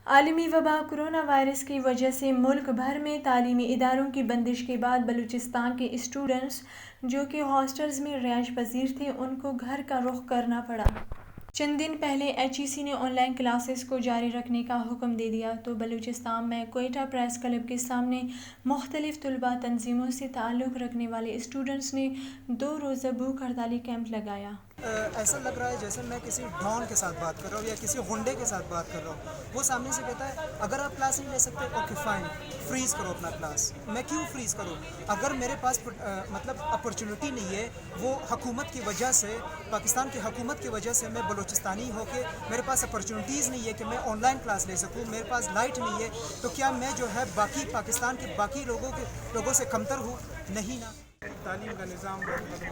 عالمی وبا corona virus کی وجہ سے ملک بھر میں تعلیمی اداروں کی بندش کے بعد بلوچستان کے اسٹوڈنٹس جو کہ ہاسٹلز میں رہائش پذیر تھے ان کو گھر کا رخ کرنا پڑا۔ چند دن پہلے ایچ ای سی نے آن لائن کلاسز کو جاری رکھنے کا حکم دے دیا تو بلوچستان میں کوئٹہ پریس کلب کے سامنے مختلف طلباء تنظیموں سے تعلق رکھنے والے اسٹوڈنٹس نے 2 روزہ بھوک ہڑتالی کیمپ لگایا۔ ایسا لگ رہا ہے جیسے میں کسی ڈان کے ساتھ بات کر رہا ہوں یا کسی غنڈے کے ساتھ بات کر رہا ہوں۔ وہ سامنے سے کہتا ہے اگر آپ کلاس نہیں لے سکتے اوکے فائن، فریز کرو اپنا کلاس۔ میں کیوں فریز کروں؟ اگر میرے پاس مطلب اپرچونٹی نہیں ہے، وہ حکومت کی وجہ سے، پاکستان کی حکومت کی وجہ سے میں بلوچستانی ہو کے میرے پاس اپرچونٹیز نہیں ہے کہ میں آن لائن کلاس لے سکوں، میرے پاس لائٹ نہیں ہے، تو کیا میں جو ہے باقی پاکستان کے باقی لوگوں سے کمتر ہوں؟ نہیں نا۔ تعلیم کا نظام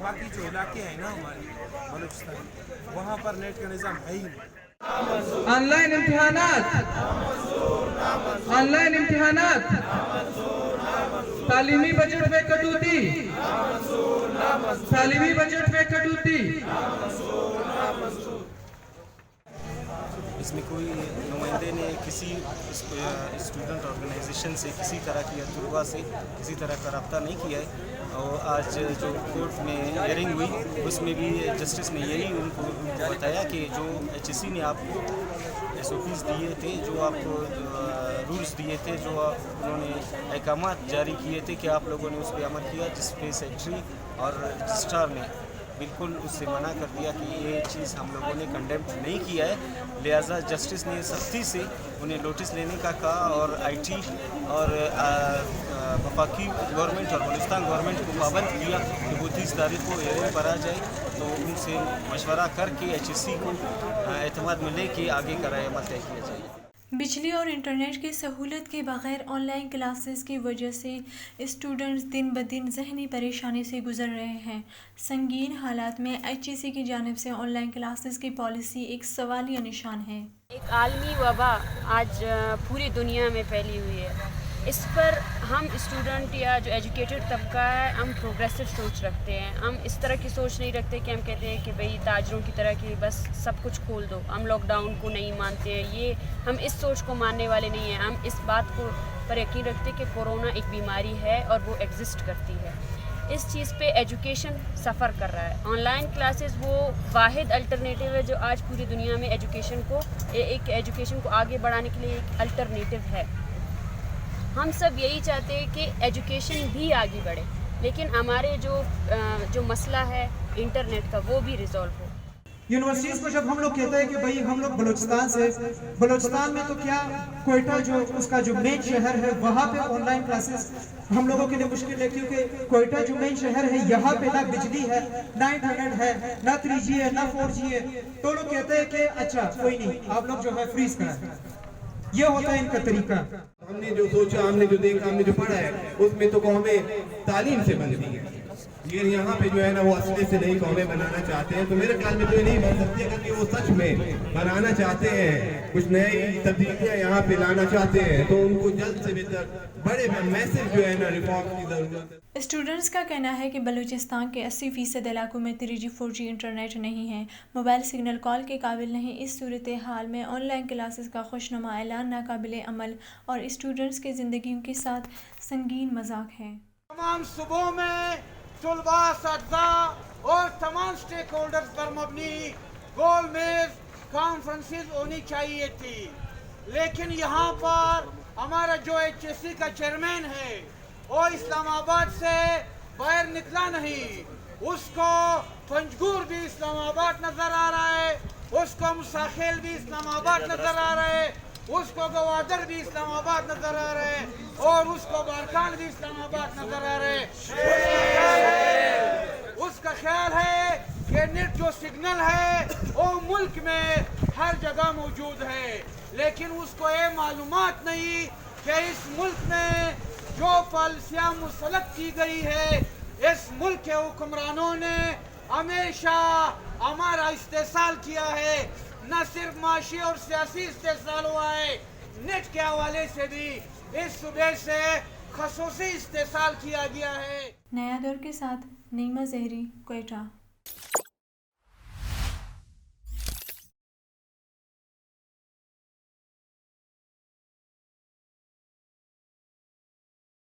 باقی جو علاقے ہیں نا ہمارے بلوچستان، وہاں پر نیٹ کا نظام ہے ہی نہیں۔ آن لائن امتحانات، تعلیمی بجٹ میں کٹوتی، اس میں کوئی نمائندے نے کسی اسٹوڈنٹ آرگنائزیشن سے کسی طرح کی طلباء سے کسی طرح کا رابطہ نہیں کیا ہے۔ اور آج جو کورٹ میں ہیئرنگ ہوئی اس میں بھی جسٹس نے یہی ان کو بتایا کہ جو ایچ ای سی نے آپ کو ایس او پیز دیے تھے، جو آپ کو رولز دیے تھے، جو انہوں نے احکامات جاری کیے تھے کہ آپ لوگوں نے اس پہ عمل کیا، جس پہ سیکٹری اور رجسٹرار نے بالکل اس سے منع کر دیا کہ یہ چیز ہم لوگوں نے کنڈیمٹ نہیں کیا ہے، لہٰذا جسٹس نے سختی سے انہیں نوٹس لینے کا کہا اور آئی ٹی اور وفاقی گورنمنٹ اور بلوچستان گورنمنٹ کو پابند کیا کہ وہ 30 تاریخ کو ہیئرنگ پر آ جائے، تو ان سے مشورہ کر کے ایچ ای سی کو اعتماد میں لے کے آگے کا رائے عمل طے کیا جائے۔ بجلی اور انٹرنیٹ کی سہولت کے بغیر آن لائن کلاسز کی وجہ سے اسٹوڈنٹس دن بدن ذہنی پریشانی سے گزر رہے ہیں۔ سنگین حالات میں ایچ ای سی کی جانب سے آن لائن کلاسز کی پالیسی ایک سوالیہ نشان ہے۔ ایک عالمی وبا آج پوری دنیا میں پھیلی ہوئی ہے، اس پر ہم اسٹوڈنٹ یا جو ایجوکیٹڈ طبقہ ہے ہم پروگریسو سوچ رکھتے ہیں۔ ہم اس طرح کی سوچ نہیں رکھتے کہ ہم کہتے ہیں کہ بھئی تاجروں کی طرح کی بس سب کچھ کھول دو، ہم لاک ڈاؤن کو نہیں مانتے ہیں، یہ ہم اس سوچ کو ماننے والے نہیں ہیں۔ ہم اس بات کو پر یقین رکھتے کہ کورونا ایک بیماری ہے اور وہ ایگزسٹ کرتی ہے۔ اس چیز پہ ایجوکیشن سفر کر رہا ہے۔ آن لائن کلاسز وہ واحد الٹرنیٹیو ہے جو آج پوری دنیا میں ایجوکیشن کو آگے بڑھانے کے لیے ایک الٹرنیٹیو ہے۔ ہم سب یہی چاہتے ہیں کہ ایجوکیشن بھی آگے بڑھے، لیکن ہمارے جو مسئلہ ہے انٹرنیٹ کا وہ بھی ریزالو ہو۔ یونیورسٹیز کو جب ہم لوگ کہتے ہیں کہ بھئی ہم لوگ بلوچستان سے، بلوچستان میں تو کیا کوئٹہ جو اس کا جو مین شہر ہے وہاں پہ آن لائن کلاسز ہم لوگوں کے لیے مشکل ہے، کیونکہ کوئٹہ جو مین شہر ہے یہاں پہ نہ بجلی ہے، نہ انٹرنیٹ ہے، نہ 3G ہے، نہ 4G ہے، تو لوگ کہتے ہیں کہ اچھا کوئی نہیں، آپ لوگ جو ہے فریز کریں۔ یہ ہوتا ہے ان کا طریقہ۔ ہم نے جو سوچا، ہم نے جو دیکھا، ہم نے جو پڑھا ہے اس میں تو قومیں تعلیم سے بنتی ہیں، لیکن یہاں پہ جو ہے نا وہ اصلی سے نئی قومیں بنانا چاہتے ہیں، تو میرے خیال میں تو یہ نہیں بن سکتی اگر کہ وہ سچ میں بنانا چاہتے ہیں، کچھ نئی تبدیلیاں یہاں پہ لانا چاہتے ہیں، تو ان کو جلد سے بہتر بڑے میسر جو ہے نا ریفارم کی ضرورت ہے۔ اسٹوڈنٹس کا کہنا ہے کہ بلوچستان کے 80% علاقوں میں 3G 4G انٹرنیٹ نہیں ہے، موبائل سگنل کال کے قابل نہیں۔ اس صورتحال میں آن لائن کلاسز کا خوشنما اعلان ناقابل عمل اور اسٹوڈنٹس کے زندگیوں کے ساتھ سنگین مذاق ہے۔ تمام صوبوں میں طلباء، اساتذہ اور تمام سٹیک ہولڈرز پر مبنی گول میز کانفرنسز ہونی چاہیے تھی، لیکن یہاں پر ہمارا جو ایچ ای سی کا چیئرمین ہے وہ اسلام آباد سے باہر نکلا نہیں، اس کو پنجگور بھی اسلام آباد نظر آ رہا ہے، اس کو مساخیل بھی اسلام آباد نظر آ رہا ہے، اس کو گوادر بھی اسلام آباد نظر آ رہا ہے، اور اس کو بارکان بھی اسلام آباد نظر آ رہے ہیں۔ اس کا خیال ہے کہ نیٹ جو سگنل ہے وہ ملک میں ہر جگہ موجود ہے، لیکن اس کو یہ معلومات نہیں کہ اس ملک میں جو پالیسیاں مسلط کی گئی ہے، اس ملک کے حکمرانوں نے ہمیشہ ہمارا استحصال کیا ہے، نہ صرف معاشی اور سیاسی استحصال ہوا ہے، نیٹ کے حوالے سے بھی اس صوبے سے خصوصی استحصال کیا گیا ہے۔ نیا دور کے ساتھ نعیمہ زہری، کوئٹہ۔